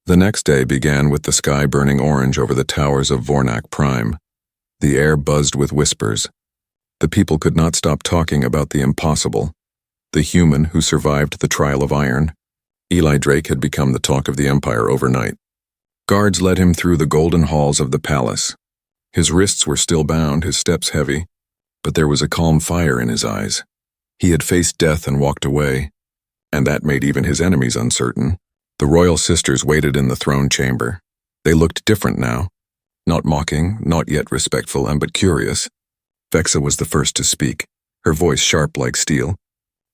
The next day began with the sky burning orange over the towers of Vornak Prime. The air buzzed with whispers. The people could not stop talking about the impossible. The human who survived the trial of iron. Eli Drake had become the talk of the Empire overnight. Guards led him through the golden halls of the palace. His wrists were still bound, his steps heavy, but there was a calm fire in his eyes. He had faced death and walked away, and that made even his enemies uncertain. The royal sisters waited in the throne chamber. They looked different now. Not mocking, not yet respectful, but curious. Vexa was the first to speak, her voice sharp like steel.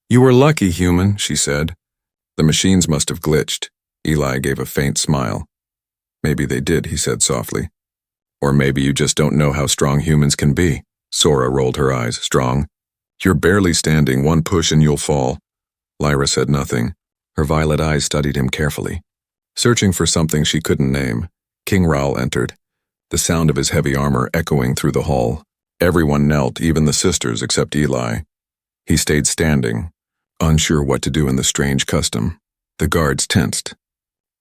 "You were lucky, human," she said. "The machines must have glitched." Eli gave a faint smile. "Maybe they did," he said softly. "Or maybe you just don't know how strong humans can be." Sora rolled her eyes. "Strong? You're barely standing, one push and you'll fall." Lyra said nothing. Her violet eyes studied him carefully. Searching for something she couldn't name, King Raul entered, the sound of his heavy armor echoing through the hall. Everyone knelt, even the sisters except Eli. He stayed standing, unsure what to do in the strange custom. The guards tensed.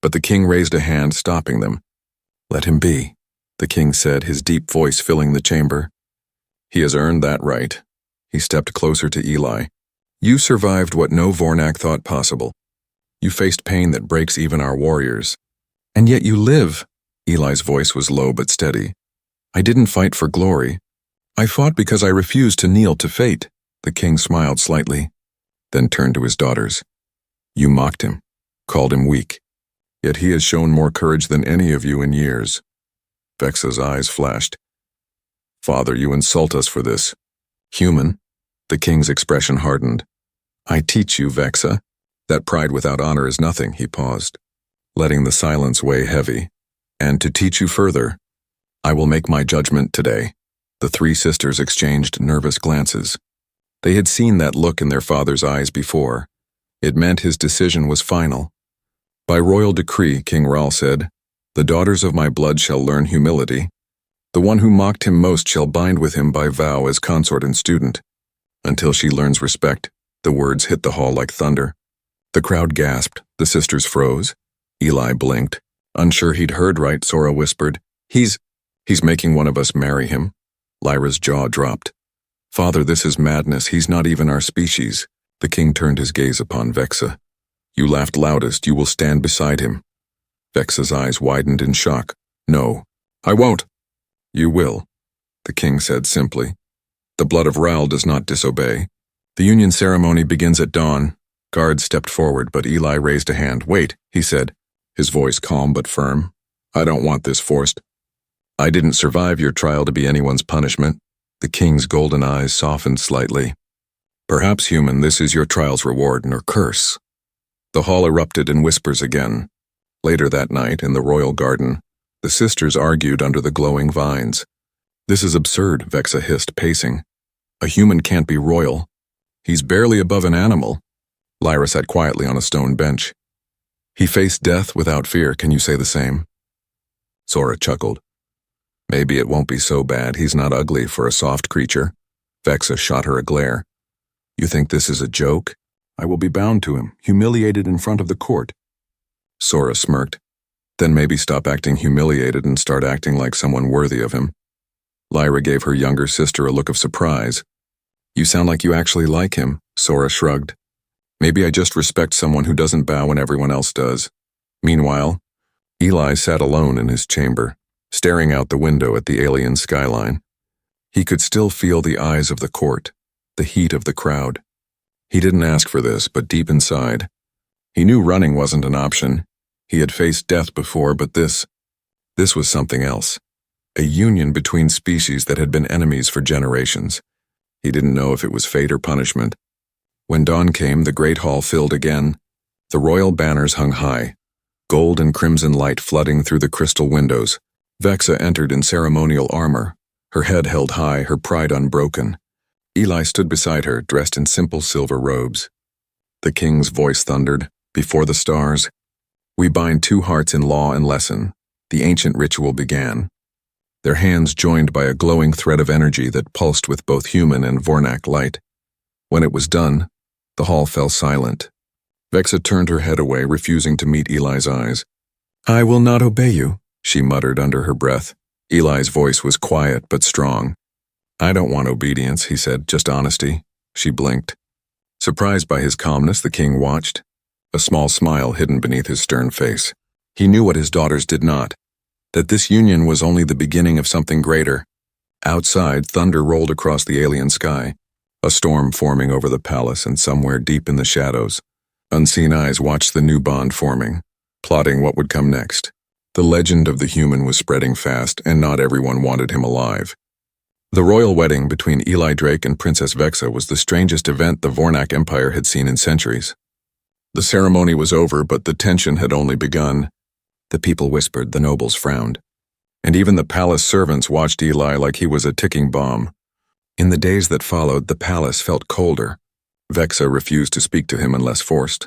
But the king raised a hand, stopping them. "Let him be," the king said, his deep voice filling the chamber. "He has earned that right." He stepped closer to Eli. "You survived what no Vornak thought possible. You faced pain that breaks even our warriors. And yet you live." Eli's voice was low but steady. "I didn't fight for glory. I fought because I refused to kneel to fate." The king smiled slightly, then turned to his daughters. "You mocked him, called him weak. Yet he has shown more courage than any of you in years." Vexa's eyes flashed. "Father, you insult us for this." "Human?" The king's expression hardened. "I teach you, Vexa. That pride without honor is nothing." He paused, letting the silence weigh heavy. "And to teach you further, I will make my judgment today." The three sisters exchanged nervous glances. They had seen that look in their father's eyes before. It meant his decision was final. "By royal decree," King Raul said, "the daughters of my blood shall learn humility. The one who mocked him most shall bind with him by vow as consort and student. Until she learns respect." The words hit the hall like thunder. The crowd gasped, the sisters froze. Eli blinked. Unsure he'd heard right, Sora whispered, He's making one of us marry him." Lyra's jaw dropped. "Father, this is madness. He's not even our species." The king turned his gaze upon Vexa. "You laughed loudest. You will stand beside him." Vexa's eyes widened in shock. "No, I won't." "You will," the king said simply. "The blood of Raul does not disobey. The union ceremony begins at dawn." Guards stepped forward, but Eli raised a hand. "Wait," he said, his voice calm but firm. "I don't want this forced. I didn't survive your trial to be anyone's punishment." The king's golden eyes softened slightly. "Perhaps, human, this is your trial's reward or curse." The hall erupted in whispers again. Later that night, in the royal garden, the sisters argued under the glowing vines. "This is absurd," Vexa hissed, pacing. "A human can't be royal. He's barely above an animal." Lyra sat quietly on a stone bench. "He faced death without fear. Can you say the same?" Sora chuckled. "Maybe it won't be so bad. He's not ugly for a soft creature." Vexa shot her a glare. "You think this is a joke? I will be bound to him, humiliated in front of the court." Sora smirked. "Then maybe stop acting humiliated and start acting like someone worthy of him." Lyra gave her younger sister a look of surprise. "You sound like you actually like him." Sora shrugged. "Maybe I just respect someone who doesn't bow when everyone else does." Meanwhile, Eli sat alone in his chamber, staring out the window at the alien skyline. He could still feel the eyes of the court, the heat of the crowd. He didn't ask for this, but deep inside, he knew running wasn't an option. He had faced death before, but this was something else. A union between species that had been enemies for generations. He didn't know if it was fate or punishment. When dawn came, the great hall filled again. The royal banners hung high, gold and crimson light flooding through the crystal windows. Vexa entered in ceremonial armor, her head held high, her pride unbroken. Eli stood beside her, dressed in simple silver robes. The king's voice thundered, "Before the stars, we bind two hearts in law and lesson." The ancient ritual began, their hands joined by a glowing thread of energy that pulsed with both human and Vornak light. When it was done, the hall fell silent. Vexa turned her head away, refusing to meet Eli's eyes. I will not obey you, she muttered under her breath. Eli's voice was quiet but strong. I don't want obedience, he said, just honesty. She blinked. Surprised by his calmness, the king watched, a small smile hidden beneath his stern face. He knew what his daughters did not, that this union was only the beginning of something greater. Outside, thunder rolled across the alien sky, a storm forming over the palace, and somewhere deep in the shadows, unseen eyes watched the new bond forming, plotting what would come next. The legend of the human was spreading fast, and not everyone wanted him alive. The royal wedding between Eli Drake and Princess Vexa was the strangest event the Vornak Empire had seen in centuries. The ceremony was over, but the tension had only begun. The people whispered, the nobles frowned, and even the palace servants watched Eli like he was a ticking bomb. In the days that followed, the palace felt colder. Vexa refused to speak to him unless forced.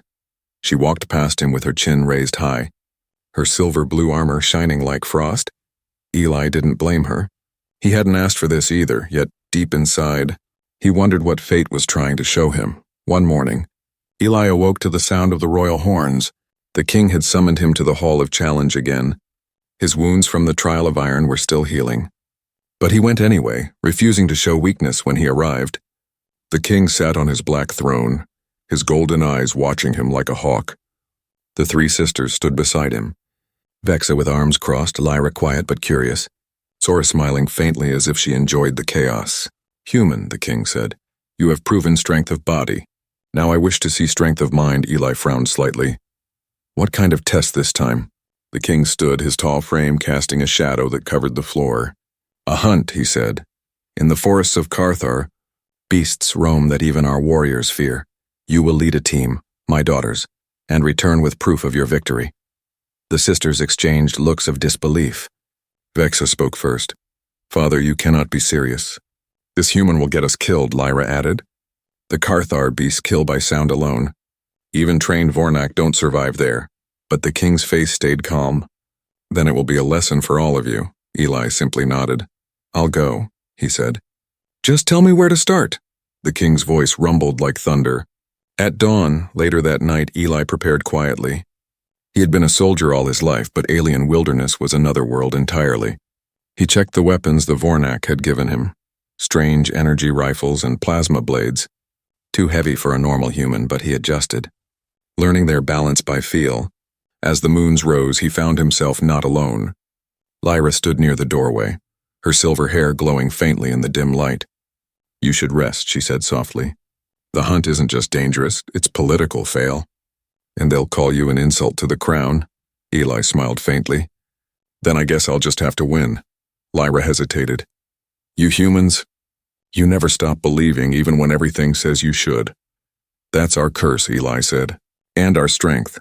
She walked past him with her chin raised high, her silver-blue armor shining like frost. Eli didn't blame her. He hadn't asked for this either, yet deep inside, he wondered what fate was trying to show him. One morning, Eli awoke to the sound of the royal horns. The king had summoned him to the Hall of Challenge again. His wounds from the trial of iron were still healing. But he went anyway, refusing to show weakness when he arrived. The king sat on his black throne, his golden eyes watching him like a hawk. The three sisters stood beside him. Vexa with arms crossed, Lyra quiet but curious, Sora smiling faintly as if she enjoyed the chaos. Human, the king said. You have proven strength of body. Now I wish to see strength of mind. Eli frowned slightly. What kind of test this time? The king stood, his tall frame casting a shadow that covered the floor. A hunt, he said. In the forests of Carthar, beasts roam that even our warriors fear. You will lead a team, my daughters, and return with proof of your victory. The sisters exchanged looks of disbelief. Vexa spoke first. Father, you cannot be serious. This human will get us killed, Lyra added. The Carthar beasts kill by sound alone. Even trained Vornak don't survive there. But the king's face stayed calm. Then it will be a lesson for all of you. Eli simply nodded. I'll go, he said. Just tell me where to start. The king's voice rumbled like thunder. At dawn, later that night, Eli prepared quietly. He had been a soldier all his life, but alien wilderness was another world entirely. He checked the weapons the Vornak had given him. Strange energy rifles and plasma blades. Too heavy for a normal human, but he adjusted, learning their balance by feel. As the moons rose, he found himself not alone. Lyra stood near the doorway, her silver hair glowing faintly in the dim light. You should rest, she said softly. The hunt isn't just dangerous, it's political, Fail. And they'll call you an insult to the crown. Eli smiled faintly. Then I guess I'll just have to win. Lyra hesitated. You humans, you never stop believing even when everything says you should. That's our curse, Eli said, and our strength.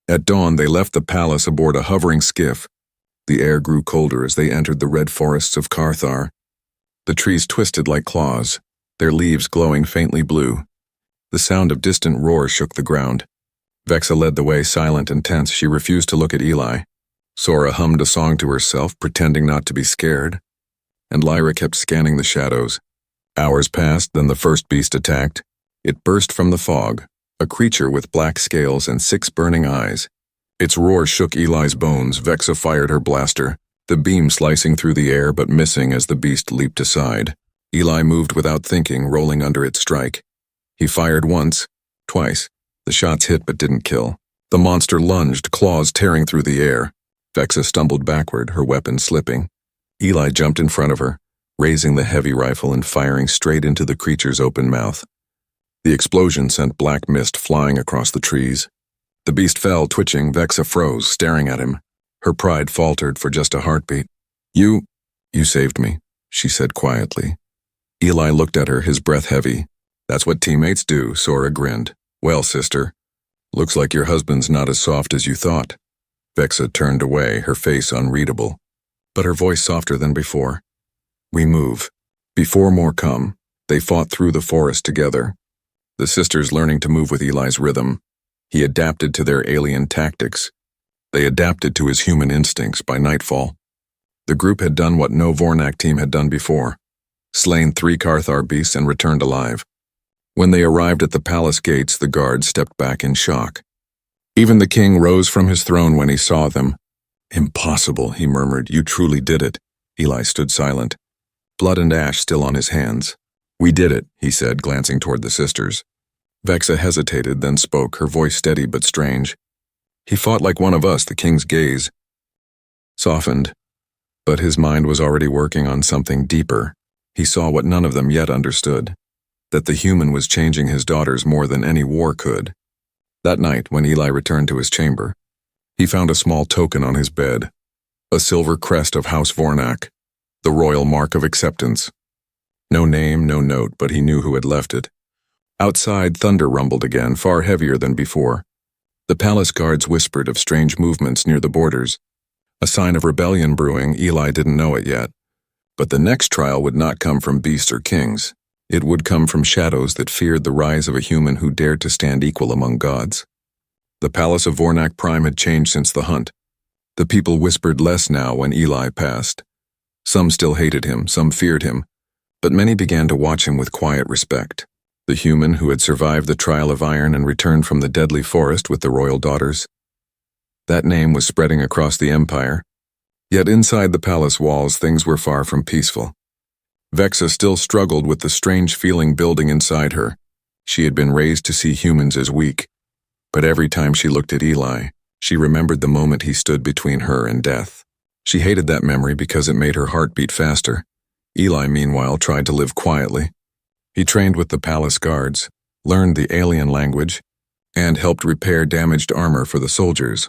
At dawn, they left the palace aboard a hovering skiff. The air grew colder as they entered the red forests of Carthar. The trees twisted like claws, their leaves glowing faintly blue. The sound of distant roars shook the ground. Vexa led the way, silent and tense. She refused to look at Eli. Sora hummed a song to herself, pretending not to be scared. And Lyra kept scanning the shadows. Hours passed, then the first beast attacked. It burst from the fog, a creature with black scales and 6 burning eyes. Its roar shook Eli's bones. Vexa fired her blaster, the beam slicing through the air but missing as the beast leaped aside. Eli moved without thinking, rolling under its strike. He fired once, twice. The shots hit but didn't kill. The monster lunged, claws tearing through the air. Vexa stumbled backward, her weapon slipping. Eli jumped in front of her, raising the heavy rifle and firing straight into the creature's open mouth. The explosion sent black mist flying across the trees. The beast fell, twitching. Vexa froze, staring at him. Her pride faltered for just a heartbeat. You saved me, she said quietly. Eli looked at her, his breath heavy. That's what teammates do, Sora grinned. Well, sister, looks like your husband's not as soft as you thought. Vexa turned away, her face unreadable, but her voice softer than before. We move. Before more come, they fought through the forest together. The sisters learning to move with Eli's rhythm. He adapted to their alien tactics. They adapted to his human instincts. By nightfall, the group had done what no Vornak team had done before, slain 3 Carthar beasts and returned alive. When they arrived at the palace gates, the guards stepped back in shock. Even the king rose from his throne when he saw them, Impossible, he murmured. You truly did it. Eli stood silent, blood and ash still on his hands. We did it, he said, glancing toward the sisters. Vexa hesitated, then spoke, her voice steady but strange. He fought like one of us. The king's gaze softened, but his mind was already working on something deeper. He saw what none of them yet understood, that the human was changing his daughters more than any war could. That night, when Eli returned to his chamber, he found a small token on his bed, a silver crest of House Vornak, the royal mark of acceptance. No name, no note, but he knew who had left it. Outside, thunder rumbled again, far heavier than before. The palace guards whispered of strange movements near the borders. A sign of rebellion brewing. Eli didn't know it yet. But the next trial would not come from beasts or kings. It would come from shadows that feared the rise of a human who dared to stand equal among gods. The palace of Vornak Prime had changed since the hunt. The people whispered less now when Eli passed. Some still hated him, some feared him, but many began to watch him with quiet respect. The human who had survived the trial of iron and returned from the deadly forest with the royal daughters. That name was spreading across the empire. Yet inside the palace walls, things were far from peaceful. Vexa still struggled with the strange feeling building inside her. She had been raised to see humans as weak. But every time she looked at Eli, she remembered the moment he stood between her and death. She hated that memory because it made her heart beat faster. Eli, meanwhile, tried to live quietly. He trained with the palace guards, learned the alien language, and helped repair damaged armor for the soldiers.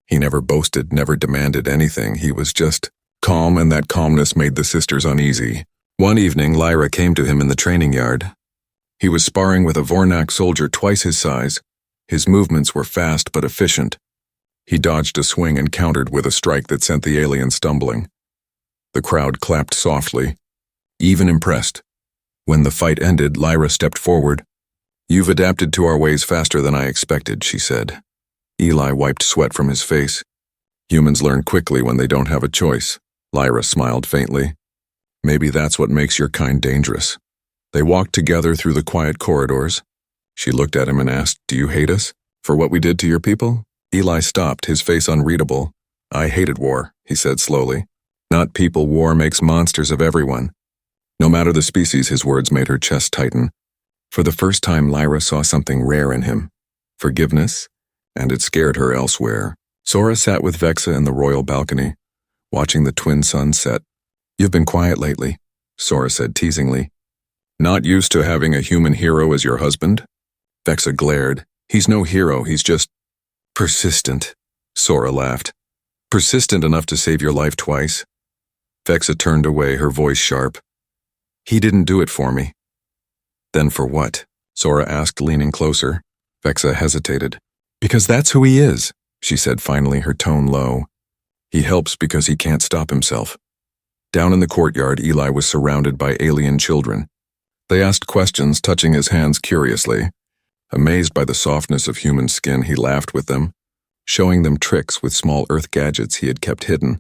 He never boasted, never demanded anything. He was just calm, and that calmness made the sisters uneasy. One evening, Lyra came to him in the training yard. He was sparring with a Vornak soldier twice his size. His movements were fast but efficient. He dodged a swing and countered with a strike that sent the alien stumbling. The crowd clapped softly, even impressed. When the fight ended, Lyra stepped forward. You've adapted to our ways faster than I expected, she said. Eli wiped sweat from his face. Humans learn quickly when they don't have a choice. Lyra smiled faintly. Maybe that's what makes your kind dangerous. They walked together through the quiet corridors. She looked at him and asked, Do you hate us for what we did to your people? Eli stopped, his face unreadable. I hated war, he said slowly. Not people. War makes monsters of everyone. No matter the species, his words made her chest tighten. For the first time, Lyra saw something rare in him. Forgiveness, and it scared her elsewhere. Sora sat with Vexa in the royal balcony, watching the twin suns set. You've been quiet lately, Sora said teasingly. Not used to having a human hero as your husband? Vexa glared. He's no hero, he's just persistent, Sora laughed. Persistent enough to save your life twice? Vexa turned away, her voice sharp. He didn't do it for me. Then for what? Sora asked, leaning closer. Vexa hesitated. Because that's who he is, she said finally, her tone low. He helps because he can't stop himself. Down in the courtyard, Eli was surrounded by alien children. They asked questions, touching his hands curiously. Amazed by the softness of human skin, he laughed with them, showing them tricks with small earth gadgets he had kept hidden.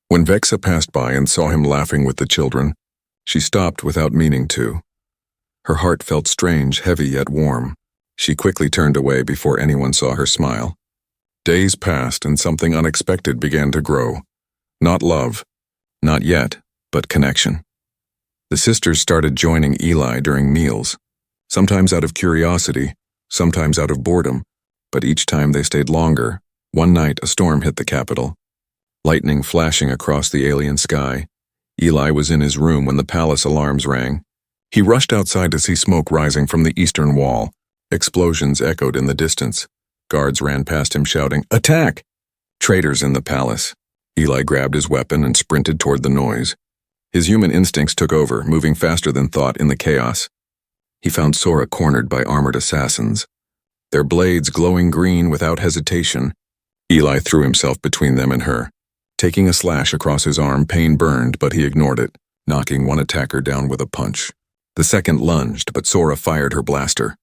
When Vexa passed by and saw him laughing with the children, she stopped without meaning to. Her heart felt strange, heavy yet warm. She quickly turned away before anyone saw her smile. Days passed and something unexpected began to grow. Not love, not yet, but connection. The sisters started joining Eli during meals, sometimes out of curiosity, sometimes out of boredom, but each time they stayed longer. One night, a storm hit the capital. Lightning flashing across the alien sky. Eli was in his room when the palace alarms rang. He rushed outside to see smoke rising from the eastern wall. Explosions echoed in the distance. Guards ran past him shouting, Attack! Traitors in the palace. Eli grabbed his weapon and sprinted toward the noise. His human instincts took over, moving faster than thought in the chaos. He found Sora cornered by armored assassins, their blades glowing green without hesitation. Eli threw himself between them and her. Taking a slash across his arm, pain burned, but he ignored it, knocking one attacker down with a punch. The second lunged, but Sora fired her blaster,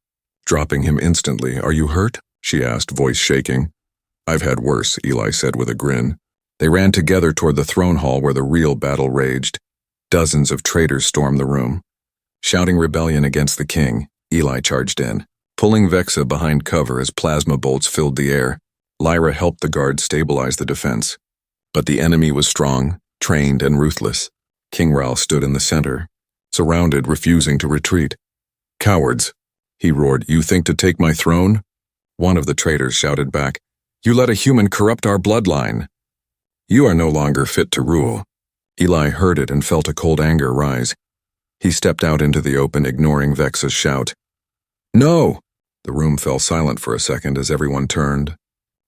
dropping him instantly. Are you hurt? She asked, voice shaking. I've had worse, Eli said with a grin. They ran together toward the throne hall where the real battle raged. Dozens of traitors stormed the room. Shouting rebellion against the king, Eli charged in, pulling Vexa behind cover as plasma bolts filled the air. Lyra helped the guards stabilize the defense. But the enemy was strong, trained, and ruthless. King Ral stood in the center, surrounded, refusing to retreat. "Cowards," he roared, "you think to take my throne?" One of the traitors shouted back, "You let a human corrupt our bloodline. You are no longer fit to rule." Eli heard it and felt a cold anger rise. He stepped out into the open, ignoring Vex's shout. "No!" The room fell silent for a second as everyone turned,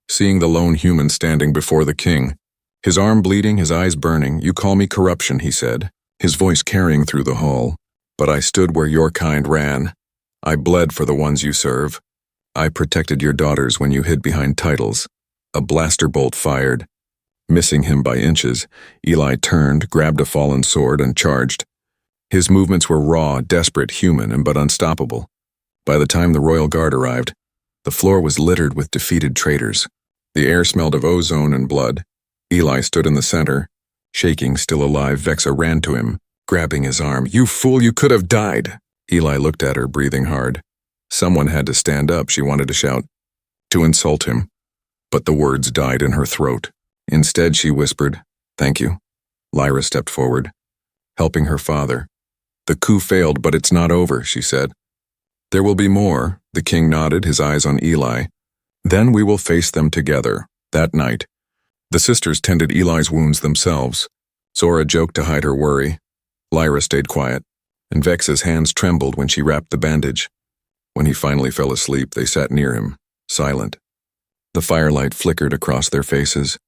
seeing the lone human standing before the king. His arm bleeding, his eyes burning. "You call me corruption," he said, his voice carrying through the hall. "But I stood where your kind ran. I bled for the ones you serve. I protected your daughters when you hid behind titles." A blaster bolt fired. Missing him by inches, Eli turned, grabbed a fallen sword, and charged. His movements were raw, desperate, human, but unstoppable. By the time the Royal Guard arrived, the floor was littered with defeated traitors. The air smelled of ozone and blood. Eli stood in the center. Shaking, still alive, Vexa ran to him, grabbing his arm. "You fool, you could have died!" Eli looked at her, breathing hard. Someone had to stand up, she wanted to shout, to insult him. But the words died in her throat. Instead, she whispered, "Thank you." Lyra stepped forward, helping her father. "The coup failed, but it's not over," she said. "There will be more," the king nodded, his eyes on Eli. "Then we will face them together." That night, the sisters tended Eli's wounds themselves. Sora joked to hide her worry. Lyra stayed quiet, and Vex's hands trembled when she wrapped the bandage. When he finally fell asleep, they sat near him, silent. The firelight flickered across their faces.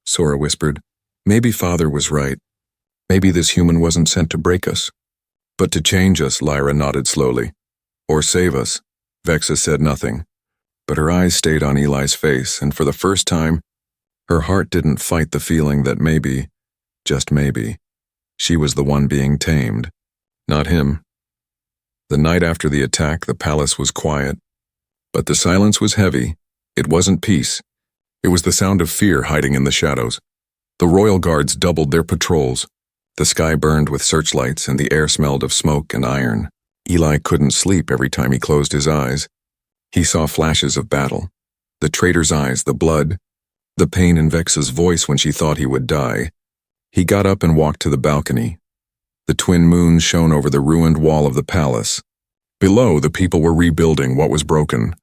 Sora whispered, "Maybe Father was right. Maybe this human wasn't sent to break us, but to change us," Lyra nodded slowly. "Or save us." Vexa said nothing, but her eyes stayed on Eli's face, and for the first time, her heart didn't fight the feeling that maybe, just maybe, she was the one being tamed, not him. The night after the attack, the palace was quiet, but the silence was heavy. It wasn't peace. It was the sound of fear hiding in the shadows. The royal guards doubled their patrols. The sky burned with searchlights, and the air smelled of smoke and iron. Eli couldn't sleep every time he closed his eyes. He saw flashes of battle. The traitor's eyes, the blood, the pain in Vexa's voice when she thought he would die. He got up and walked to the balcony. The twin moons shone over the ruined wall of the palace. Below, the people were rebuilding what was broken.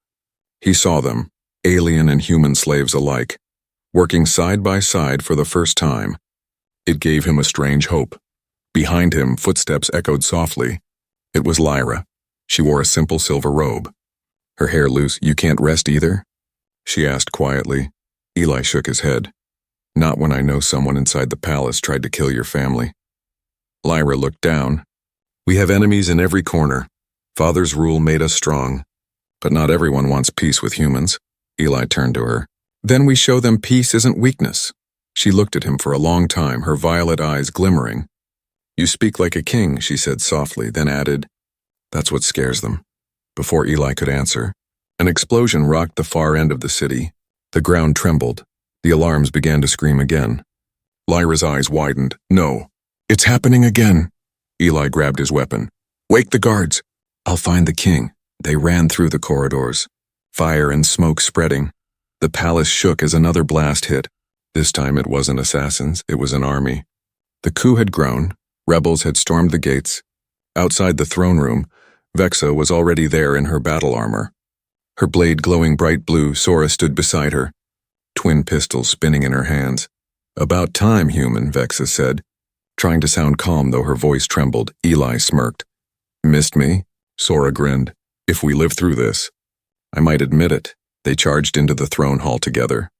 He saw them, alien and human slaves alike, working side by side for the first time. It gave him a strange hope. Behind him, footsteps echoed softly. It was Lyra. She wore a simple silver robe. Her hair loose. "You can't rest either?" she asked quietly. Eli shook his head. "Not when I know someone inside the palace tried to kill your family." Lyra looked down. "We have enemies in every corner. Father's rule made us strong. But not everyone wants peace with humans." Eli turned to her. "Then we show them peace isn't weakness." She looked at him for a long time, her violet eyes glimmering. "You speak like a king," she said softly, then added, "That's what scares them." Before Eli could answer, an explosion rocked the far end of the city. The ground trembled. The alarms began to scream again. Lyra's eyes widened. "No, it's happening again." Eli grabbed his weapon. "Wake the guards." "I'll find the king." They ran through the corridors, fire and smoke spreading. The palace shook as another blast hit. This time it wasn't assassins, it was an army. The coup had grown. Rebels had stormed the gates. Outside the throne room, Vexa was already there in her battle armor. Her blade glowing bright blue, Sora stood beside her, twin pistols spinning in her hands. "About time, human," Vexa said, trying to sound calm though her voice trembled. Eli smirked. "Missed me?" Sora grinned. "If we live through this." "I might admit it." They charged into the throne hall together.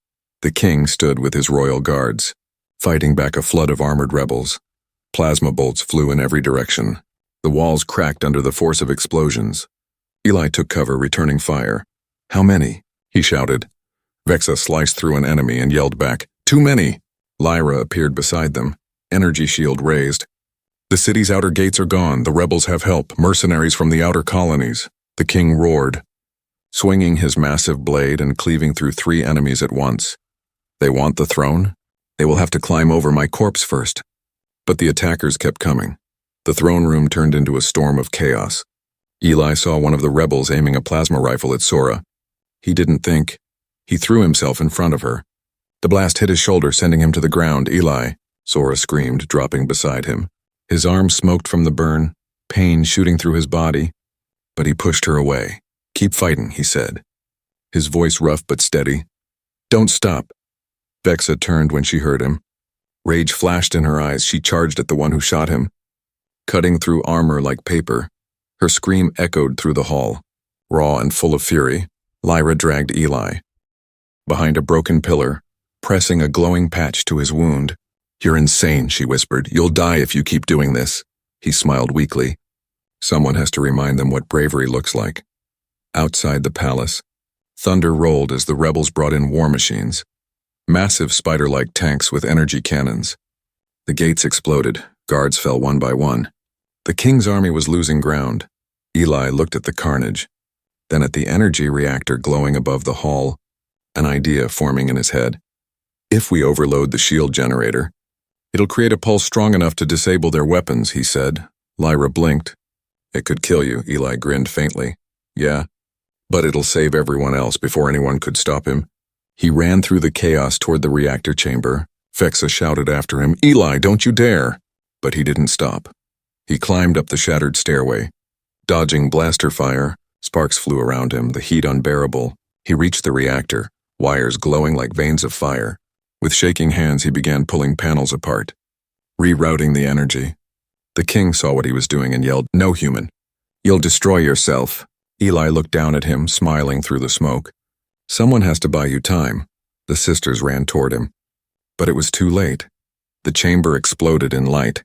The king stood with his royal guards, fighting back a flood of armored rebels. Plasma bolts flew in every direction. The walls cracked under the force of explosions. Eli took cover, returning fire. "How many?" he shouted. Vexa sliced through an enemy and yelled back, "Too many!" Lyra appeared beside them, energy shield raised. "The city's outer gates are gone. The rebels have help, mercenaries from the outer colonies." The king roared, swinging his massive blade and cleaving through 3 enemies at once. "They want the throne? They will have to climb over my corpse first." But the attackers kept coming. The throne room turned into a storm of chaos. Eli saw one of the rebels aiming a plasma rifle at Sora. He didn't think. He threw himself in front of her. The blast hit his shoulder, sending him to the ground. "Eli," Sora screamed, dropping beside him. His arm smoked from the burn, pain shooting through his body, but he pushed her away. "Keep fighting," he said, his voice rough but steady. "Don't stop." Vexa turned when she heard him. Rage flashed in her eyes. She charged at the one who shot him, cutting through armor like paper. Her scream echoed through the hall. Raw and full of fury, Lyra dragged Eli behind a broken pillar, pressing a glowing patch to his wound. "You're insane," she whispered. "You'll die if you keep doing this." He smiled weakly. Someone has to remind them what bravery looks like. Outside the palace, thunder rolled as the rebels brought in war machines, massive spider-like tanks with energy cannons. The gates exploded. Guards fell one by one. The king's army was losing ground. Eli looked at the carnage, then at the energy reactor glowing above the hall, an idea forming in his head. "If we overload the shield generator, it'll create a pulse strong enough to disable their weapons," he said. Lyra blinked. "It could kill you," Eli grinned faintly. "Yeah, but it'll save everyone else before anyone could stop him." He ran through the chaos toward the reactor chamber. Vexa shouted after him, "Eli, don't you dare!" But he didn't stop. He climbed up the shattered stairway. Dodging blaster fire, sparks flew around him, the heat unbearable. He reached the reactor, wires glowing like veins of fire. With shaking hands, he began pulling panels apart, rerouting the energy. The king saw what he was doing and yelled, "No, human. You'll destroy yourself." Eli looked down at him, smiling through the smoke. "Someone has to buy you time." The sisters ran toward him. But it was too late. The chamber exploded in light,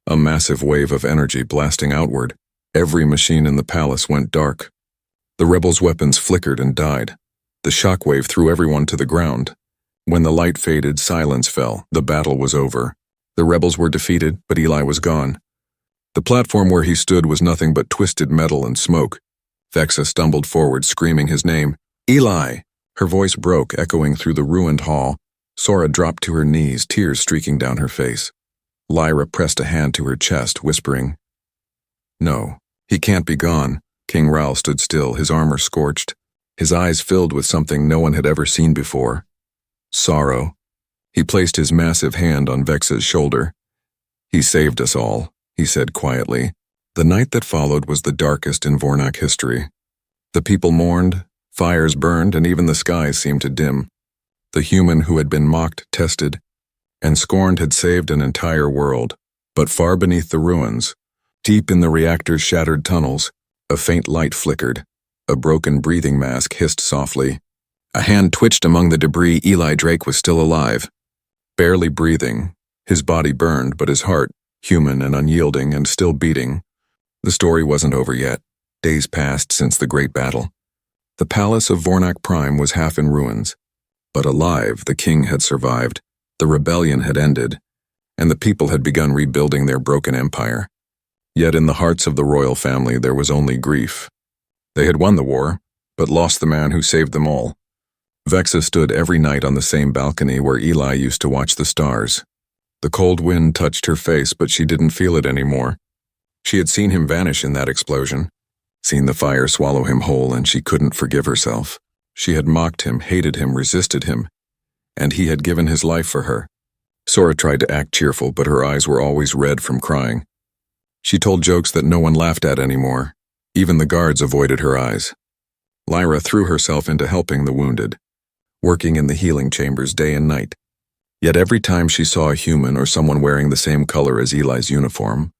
a massive wave of energy blasting outward. Every machine in the palace went dark. The rebels' weapons flickered and died. The shockwave threw everyone to the ground. When the light faded, silence fell. The battle was over. The rebels were defeated, but Eli was gone. The platform where he stood was nothing but twisted metal and smoke. Vexa stumbled forward, screaming his name. "Eli!" Her voice broke, echoing through the ruined hall. Sora dropped to her knees, tears streaking down her face. Lyra pressed a hand to her chest, whispering, "No, he can't be gone." King Ral stood still, his armor scorched, his eyes filled with something no one had ever seen before. Sorrow. He placed his massive hand on Vexa's shoulder. "He saved us all," he said quietly. The night that followed was the darkest in Vornak history. The people mourned, fires burned, and even the skies seemed to dim. The human who had been mocked, tested, and scorned had saved an entire world. But far beneath the ruins, deep in the reactor's shattered tunnels, a faint light flickered. A broken breathing mask hissed softly. A hand twitched among the debris. Eli Drake was still alive, barely breathing. His body burned, but his heart, human and unyielding and still beating. The story wasn't over yet. Days passed since the great battle. The palace of Vornak Prime was half in ruins. But alive, the king had survived, the rebellion had ended, and the people had begun rebuilding their broken empire. Yet in the hearts of the royal family there was only grief. They had won the war, but lost the man who saved them all. Vexa stood every night on the same balcony where Eli used to watch the stars. The cold wind touched her face, but she didn't feel it anymore. She had seen him vanish in that explosion, seen the fire swallow him whole, and she couldn't forgive herself. She had mocked him, hated him, resisted him, and he had given his life for her. Sora tried to act cheerful, but her eyes were always red from crying. She told jokes that no one laughed at anymore. Even the guards avoided her eyes. Lyra threw herself into helping the wounded, working in the healing chambers day and night. Yet every time she saw a human or someone wearing the same color as Eli's uniform,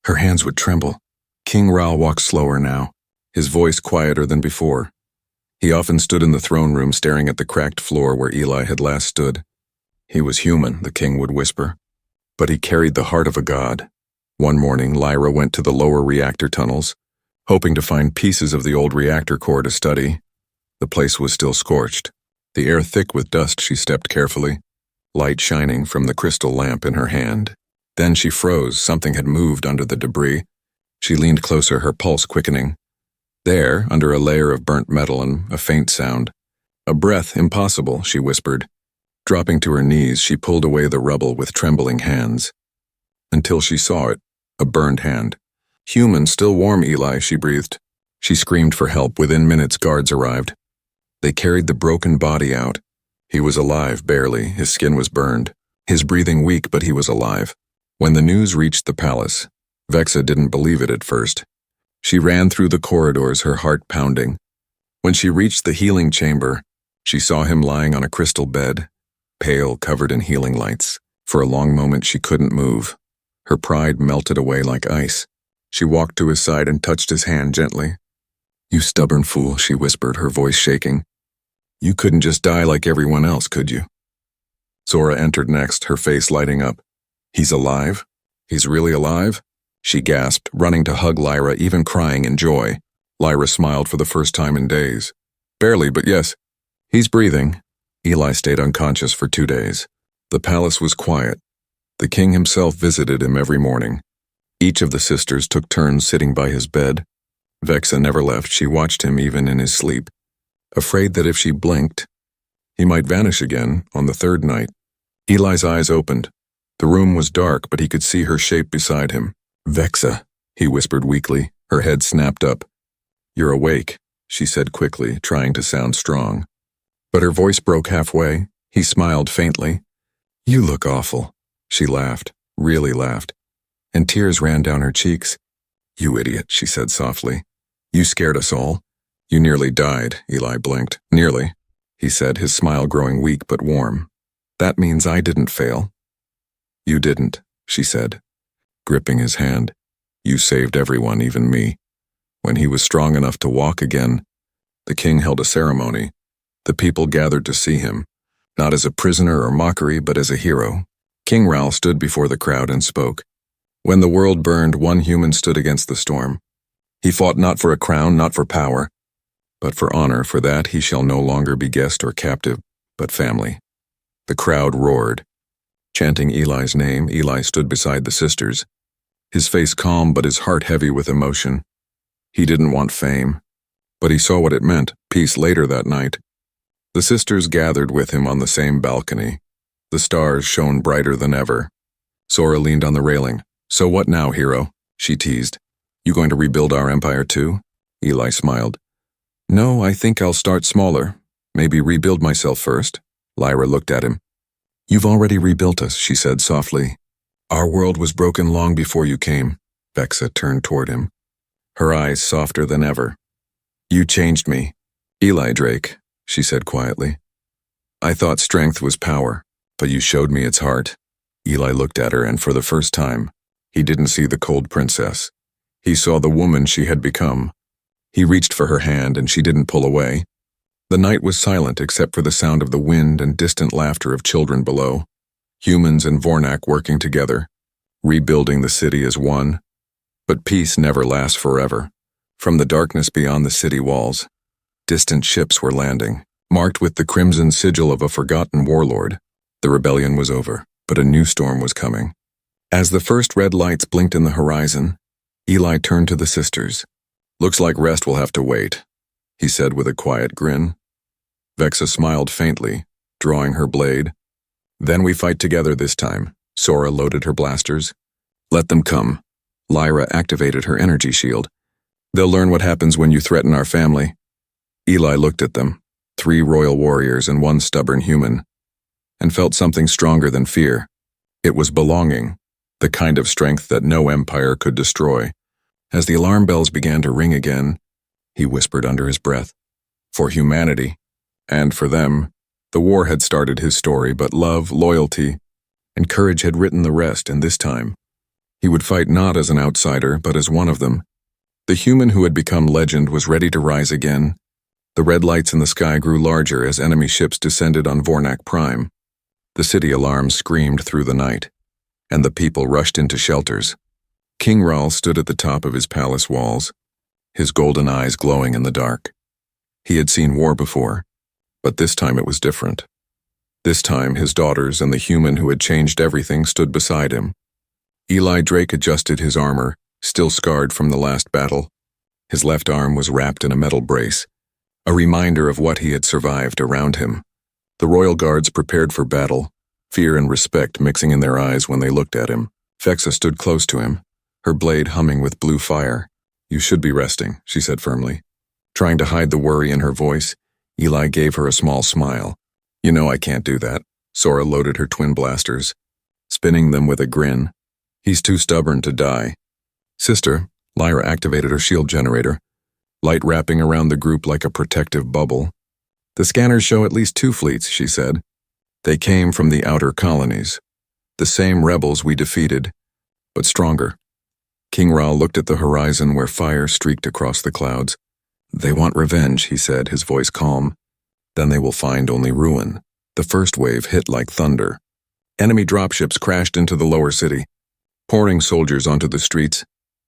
her hands would tremble. King Ral walked slower now, his voice quieter than before. He often stood in the throne room staring at the cracked floor where Eli had last stood. He was human, the king would whisper, but he carried the heart of a god. One morning, Lyra went to the lower reactor tunnels, hoping to find pieces of the old reactor core to study. The place was still scorched, the air thick with dust. She stepped carefully, light shining from the crystal lamp in her hand. Then she froze. Something had moved under the debris. She leaned closer, her pulse quickening. There, under a layer of burnt metal and a faint sound, "A breath, impossible," she whispered. Dropping to her knees, she pulled away the rubble with trembling hands. Until she saw it, a burned hand. "Human, still warm, Eli," she breathed. She screamed for help. Within minutes, guards arrived. They carried the broken body out, He was alive, barely. His skin was burned. His breathing weak, but he was alive. When the news reached the palace, Vexa didn't believe it at first. She ran through the corridors, her heart pounding. When she reached the healing chamber, she saw him lying on a crystal bed, pale, covered in healing lights. For a long moment she couldn't move. Her pride melted away like ice. She walked to his side and touched his hand gently. "You stubborn fool," she whispered, her voice shaking. "You couldn't just die like everyone else, could you?" Zora entered next, her face lighting up. "He's alive? He's really alive?" She gasped, running to hug Lyra, even crying in joy. Lyra smiled for the first time in days. "Barely, but yes. He's breathing." Eli stayed unconscious for 2 days. The palace was quiet. The king himself visited him every morning. Each of the sisters took turns sitting by his bed. Vexa never left. She watched him even in his sleep, afraid that if she blinked, he might vanish again. On the 3rd night, Eli's eyes opened. The room was dark, but he could see her shape beside him. "Vexa," he whispered weakly. Her head snapped up. "You're awake," she said quickly, trying to sound strong. But her voice broke halfway. He smiled faintly. "You look awful." She laughed, really laughed, and tears ran down her cheeks. "You idiot," she said softly. "You scared us all. You nearly died." Eli blinked. "Nearly," he said, his smile growing weak but warm. "That means I didn't fail." "You didn't," she said, gripping his hand. "You saved everyone, even me." When he was strong enough to walk again, the king held a ceremony. The people gathered to see him, not as a prisoner or mockery, but as a hero. King Ral stood before the crowd and spoke. When the world burned, one human stood against the storm. He fought not for a crown, not for power, but for honor. For that he shall no longer be guest or captive, but family. The crowd roared. Chanting Eli's name, Eli stood beside the sisters, his face calm but his heart heavy with emotion. He didn't want fame, but he saw what it meant. Peace. Later that night, the sisters gathered with him on the same balcony. The stars shone brighter than ever. Zora leaned on the railing. "So what now, hero?" she teased. "You going to rebuild our empire too?" Eli smiled. "No, I think I'll start smaller. Maybe rebuild myself first." Lyra looked at him. "You've already rebuilt us," she said softly. "Our world was broken long before you came." Vexa turned toward him, her eyes softer than ever. "You changed me." "Eli Drake," she said quietly. "I thought strength was power, but you showed me its heart." Eli looked at her, and for the first time, he didn't see the cold princess. He saw the woman she had become. He reached for her hand, and she didn't pull away. The night was silent except for the sound of the wind and distant laughter of children below. Humans and Vornak working together, rebuilding the city as one. But peace never lasts forever. From the darkness beyond the city walls, distant ships were landing, marked with the crimson sigil of a forgotten warlord. The rebellion was over, but a new storm was coming. As the first red lights blinked in the horizon, Eli turned to the sisters. "Looks like rest will have to wait," he said with a quiet grin. Vexa smiled faintly, drawing her blade. "Then we fight together this time." Zora loaded her blasters. "Let them come." Lyra activated her energy shield. "They'll learn what happens when you threaten our family." Eli looked at them, 3 royal warriors and 1 stubborn human, and felt something stronger than fear. It was belonging, the kind of strength that no empire could destroy. As the alarm bells began to ring again, he whispered under his breath, "For humanity." And for them, the war had started his story, but love, loyalty, and courage had written the rest, and this time, he would fight not as an outsider, but as one of them. The human who had become legend was ready to rise again. The red lights in the sky grew larger as enemy ships descended on Vornak Prime. The city alarms screamed through the night, and the people rushed into shelters. King Ral stood at the top of his palace walls, his golden eyes glowing in the dark. He had seen war before, but this time it was different. This time his daughters and the human who had changed everything stood beside him. Eli Drake adjusted his armor, still scarred from the last battle. His left arm was wrapped in a metal brace, a reminder of what he had survived around him. The royal guards prepared for battle, fear and respect mixing in their eyes when they looked at him. Vexa stood close to him, her blade humming with blue fire. "You should be resting," she said firmly. Trying to hide the worry in her voice, Eli gave her a small smile. You know I can't do that. Sora loaded her twin blasters, spinning them with a grin. He's too stubborn to die. Sister, Lyra activated her shield generator, light wrapping around the group like a protective bubble. The scanners show at least 2 fleets, she said. They came from the outer colonies. The same rebels we defeated, but stronger. King Ra looked at the horizon where fire streaked across the clouds. They want revenge, he said, his voice calm. Then they will find only ruin. The first wave hit like thunder. Enemy dropships crashed into the lower city, pouring soldiers onto the streets.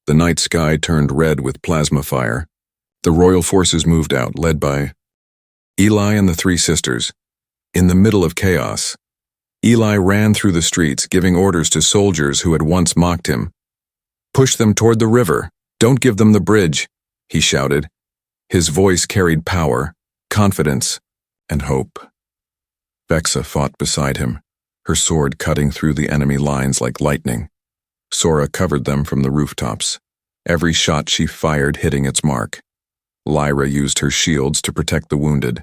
The night sky turned red with plasma fire. The royal forces moved out, led by Eli and the 3 sisters. In the middle of chaos, Eli ran through the streets, giving orders to soldiers who had once mocked him. Push them toward the river. Don't give them the bridge, he shouted. His voice carried power, confidence, and hope. Vexa fought beside him, her sword cutting through the enemy lines like lightning. Sora covered them from the rooftops, every shot she fired hitting its mark. Lyra used her shields to protect the wounded,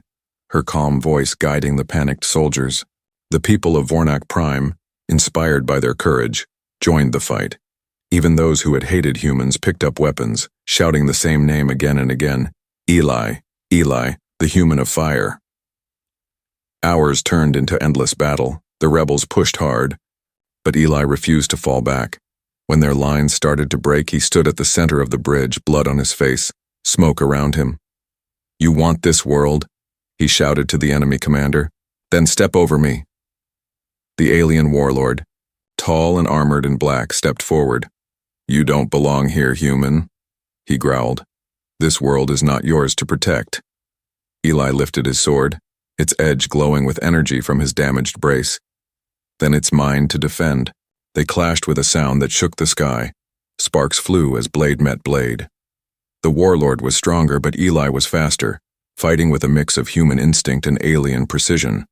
her calm voice guiding the panicked soldiers. The people of Vornak Prime, inspired by their courage, joined the fight. Even those who had hated humans picked up weapons, shouting the same name again and again. Eli, Eli, the human of fire. Hours turned into endless battle. The rebels pushed hard, but Eli refused to fall back. When their lines started to break, he stood at the center of the bridge, blood on his face, smoke around him. You want this world? He shouted to the enemy commander. Then step over me. The alien warlord, tall and armored in black, stepped forward. You don't belong here, human, he growled. This world is not yours to protect. Eli lifted his sword, its edge glowing with energy from his damaged brace. Then it's mine to defend. They clashed with a sound that shook the sky. Sparks flew as blade met blade. The warlord was stronger, but Eli was faster, fighting with a mix of human instinct and alien precision.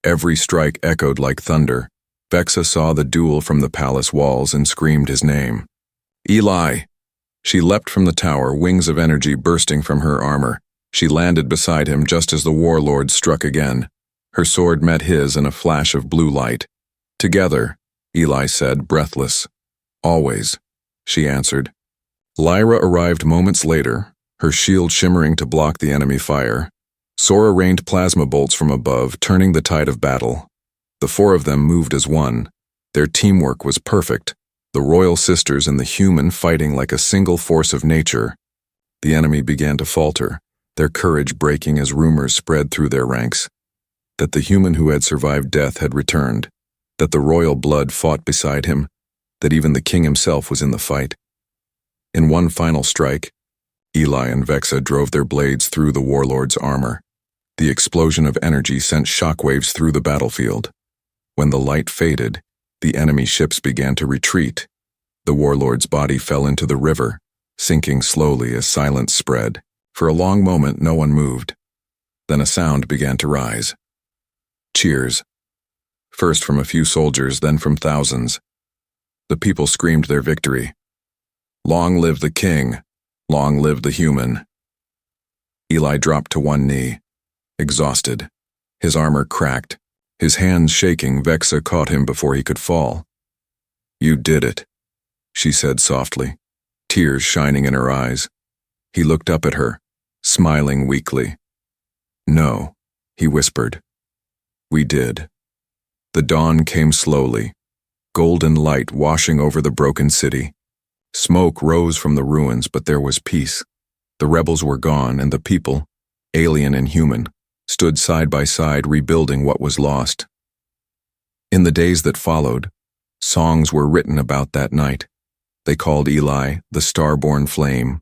Every strike echoed like thunder. Vexa saw the duel from the palace walls and screamed his name. Eli! She leapt from the tower, wings of energy bursting from her armor. She landed beside him just as the warlord struck again. Her sword met his in a flash of blue light. Together, Eli said, breathless. Always, she answered. Lyra arrived moments later, her shield shimmering to block the enemy fire. Sora rained plasma bolts from above, turning the tide of battle. The 4 of them moved as one. Their teamwork was perfect, the royal sisters and the human fighting like a single force of nature. The enemy began to falter, their courage breaking as rumors spread through their ranks. That the human who had survived death had returned, that the royal blood fought beside him, that even the king himself was in the fight. In one final strike, Eli and Vexa drove their blades through the warlord's armor. The explosion of energy sent shockwaves through the battlefield. When the light faded, the enemy ships began to retreat. The warlord's body fell into the river, sinking slowly as silence spread. For a long moment, no one moved. Then a sound began to rise. Cheers. First from a few soldiers, then from thousands. The people screamed their victory. Long live the king. Long live the human. Eli dropped to one knee, exhausted. His armor cracked. His hands shaking, Vexa caught him before he could fall. You did it, she said softly, tears shining in her eyes. He looked up at her, smiling weakly. No, he whispered. We did. The dawn came slowly, golden light washing over the broken city. Smoke rose from the ruins, but there was peace. The rebels were gone, and the people, alien and human, stood side by side rebuilding what was lost. In the days that followed, songs were written about that night. They called Eli the Starborn Flame,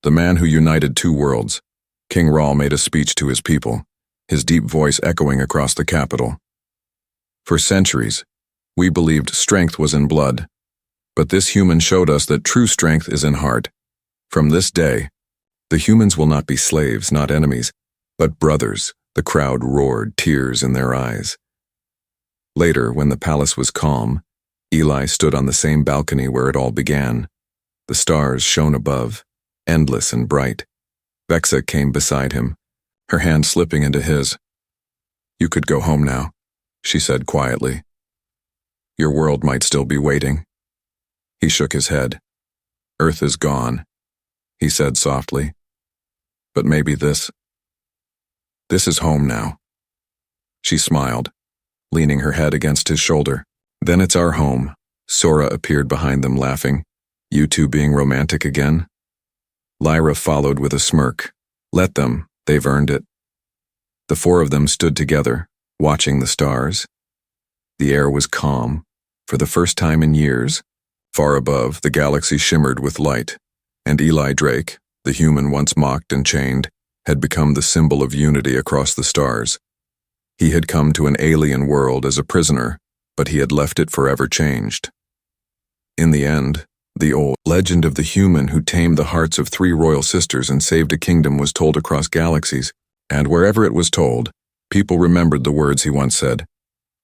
the man who united 2 worlds. King Ra made a speech to his people, his deep voice echoing across the capital. For centuries, we believed strength was in blood, but this human showed us that true strength is in heart. From this day, the humans will not be slaves, not enemies, but brothers. The crowd roared, tears in their eyes. Later, when the palace was calm, Eli stood on the same balcony where it all began. The stars shone above, endless and bright. Vexa came beside him, her hand slipping into his. You could go home now, she said quietly. Your world might still be waiting. He shook his head. Earth is gone, he said softly. But maybe this is home now. She smiled, leaning her head against his shoulder. Then it's our home. Sora appeared behind them laughing. You two being romantic again? Lyra followed with a smirk. Let them, they've earned it. The four of them stood together, watching the stars. The air was calm, for the first time in years. Far above, the galaxy shimmered with light, and Eli Drake, the human once mocked and chained, had become the symbol of unity across the stars. He had come to an alien world as a prisoner, but he had left it forever changed. In the end, the old legend of the human who tamed the hearts of 3 royal sisters and saved a kingdom was told across galaxies, and wherever it was told, people remembered the words he once said.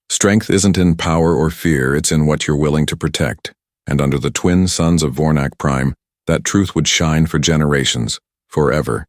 Strength isn't in power or fear, it's in what you're willing to protect. And under the twin sons of Vornak Prime, that truth would shine for generations, forever.